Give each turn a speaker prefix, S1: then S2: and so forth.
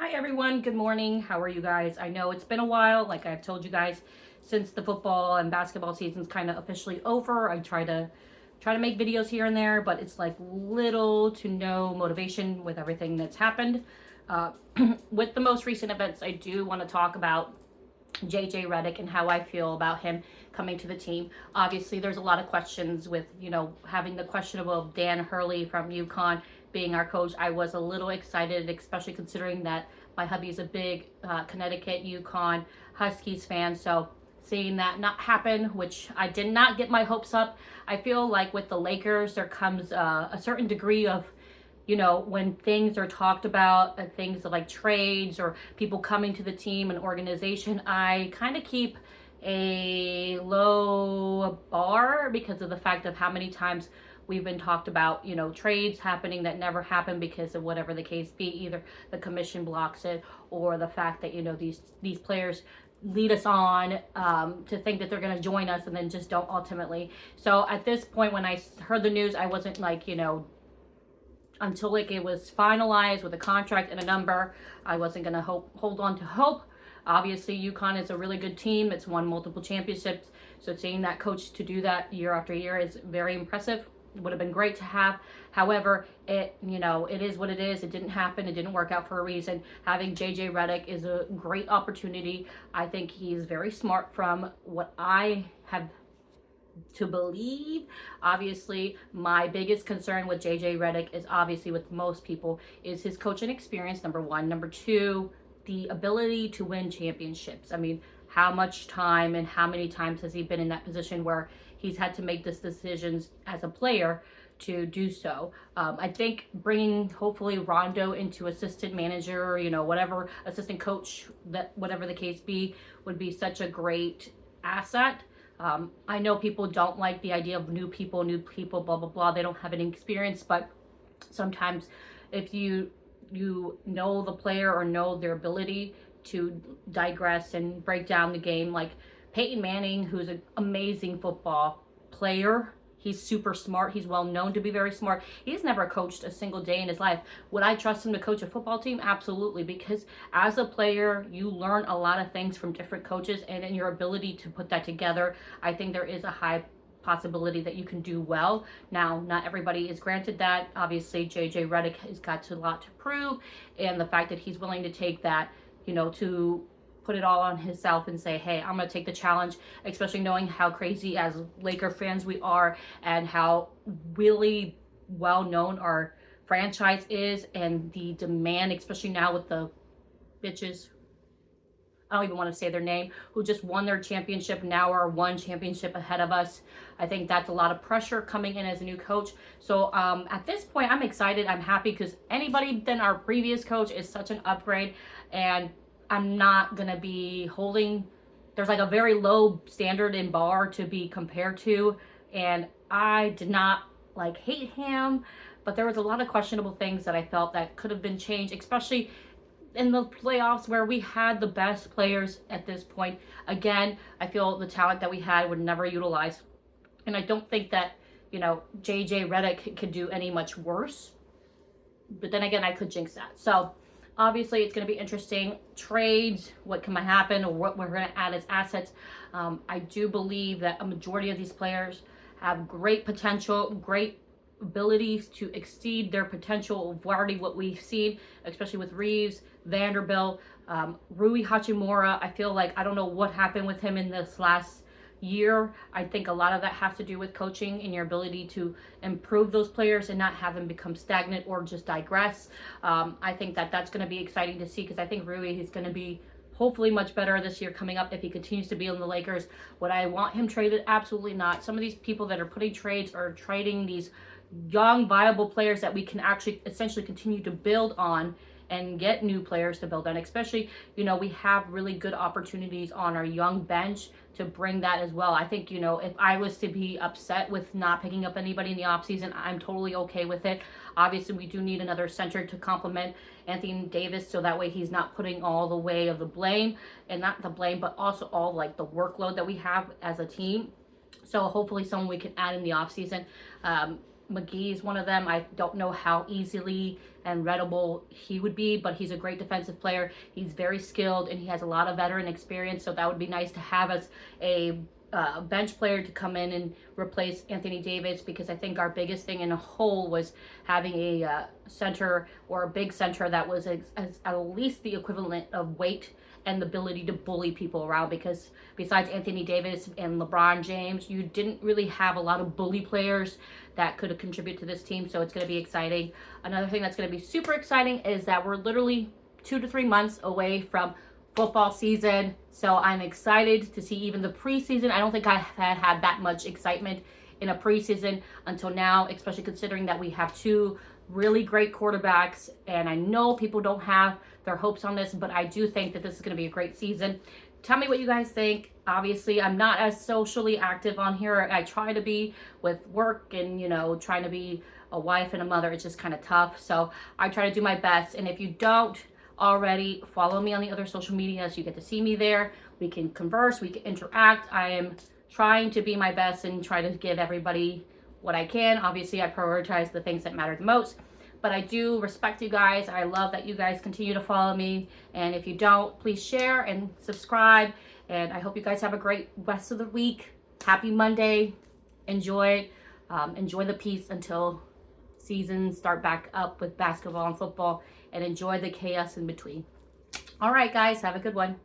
S1: Hi everyone, good morning. How are you guys? I know it's been a while, like I've told you guys, since the football and basketball season's kind of officially over. I try to make videos here and there, but it's like little to no motivation with everything that's happened. Uh, with the most recent events, I do want to talk about JJ Redick and how I feel about him coming to the team. Obviously, there's a lot of questions with, having the questionable Dan Hurley from UConn being our coach. I was a little excited, especially considering that my hubby is a big Connecticut UConn Huskies fan. So seeing that not happen, which I did not get my hopes up. I feel like with the Lakers, there comes a certain degree of when things are talked about, things like trades or people coming to the team and organization, I kind of keep a low bar because of the fact of how many times we've been talked about, trades happening that never happen because of whatever the case be. Either the commission blocks it or the fact that, these players lead us on to think that they're going to join us and then just don't ultimately. So at this point, when I heard the news, I wasn't like, until it was finalized with a contract and a number. I wasn't going to hold on to hope. Obviously, UConn is a really good team. It's won multiple championships. So seeing that coach to do that year after year is very impressive. It would have been great to have. However, it is what it is. It didn't happen. It didn't work out for a reason. Having JJ Redick is a great opportunity. I think he's very smart from what I have to believe. Obviously, my biggest concern with JJ Redick is obviously with most people is his coaching experience, number one. Number two, the ability to win championships. I mean, how much time and how many times has he been in that position where he's had to make these decisions as a player to do so. I think bringing hopefully Rondo into assistant manager, whatever, assistant coach, that whatever the case be, would be such a great asset. I know people don't like the idea of new people, blah, blah, blah. They don't have any experience, but sometimes if you know the player or know their ability to digress and break down the game, like Peyton Manning, who's an amazing football player. He's super smart. He's well known to be very smart. He's never coached a single day in his life. Would I trust him to coach a football team? Absolutely, because as a player, you learn a lot of things from different coaches, and in your ability to put that together, I think there is a high possibility that you can do well. Now, not everybody is granted that. Obviously, JJ Redick has got a lot to prove, and the fact that he's willing to take that, to put it all on himself and say, hey, I'm going to take the challenge, especially knowing how crazy as Laker fans we are and how really well known our franchise is and the demand, especially now with the bitches, I don't even want to say their name, who just won their championship, now are one championship ahead of us. I think that's a lot of pressure coming in as a new coach. So at this point, I'm excited. I'm happy because anybody than our previous coach is such an upgrade, and I'm not going to be holding, there's like a very low standard in bar to be compared to. And I did not hate him, but there was a lot of questionable things that I felt that could have been changed, especially in the playoffs where we had the best players at this point. Again, I feel the talent that we had would never utilize. And I don't think that, JJ Redick could do any much worse. But then again, I could jinx that. So obviously, it's going to be interesting. Trades, what can happen, or what we're going to add as assets. I do believe that a majority of these players have great potential, great abilities to exceed their potential of already what we've seen, especially with Reeves, Vanderbilt, Rui Hachimura. I feel like I don't know what happened with him in this last year. I think a lot of that has to do with coaching and your ability to improve those players and not have them become stagnant or just digress. I think that that's going to be exciting to see because I think Rui is going to be hopefully much better this year coming up if he continues to be on the Lakers. Would I want him traded? Absolutely not. Some of these people that are putting trades are trading these young, viable players that we can actually essentially continue to build on and get new players to build on, especially, we have really good opportunities on our young bench to bring that as well. I think, if I was to be upset with not picking up anybody in the offseason, I'm totally okay with it. Obviously, we do need another center to complement Anthony Davis so that way he's not putting all the weight of the blame, and not the blame, but also all the workload that we have as a team. So hopefully someone we can add in the offseason. McGee is one of them. I don't know how easily and readable he would be, but he's a great defensive player. He's very skilled and he has a lot of veteran experience, so that would be nice to have as a bench player to come in and replace Anthony Davis, because I think our biggest thing in a whole was having a center or a big center that was as at least the equivalent of weight and the ability to bully people around, because besides Anthony Davis and LeBron James, you didn't really have a lot of bully players that could contribute to this team, so it's going to be exciting. Another thing that's going to be super exciting is that we're literally 2 to 3 months away from football season, so I'm excited to see even the preseason. I don't think I had that much excitement in a preseason until now, especially considering that we have 2 really great quarterbacks, and I know people don't have their hopes on this, but I do think that this is going to be a great season. Tell me what you guys think. Obviously, I'm not as socially active on here. I try to be with work and, you know, trying to be a wife and a mother. It's just kind of tough, so I try to do my best. And if you don't already, follow me on the other social media so you get to see me there. We can converse, we can interact. I am trying to be my best and try to give everybody what I can. Obviously, I prioritize the things that matter the most, but I do respect you guys. I love that you guys continue to follow me, and if you don't, please share and subscribe, and I hope you guys have a great rest of the week. Happy Monday. Enjoy the peace until seasons start back up with basketball and football, and enjoy the chaos in between. All right, guys, have a good one.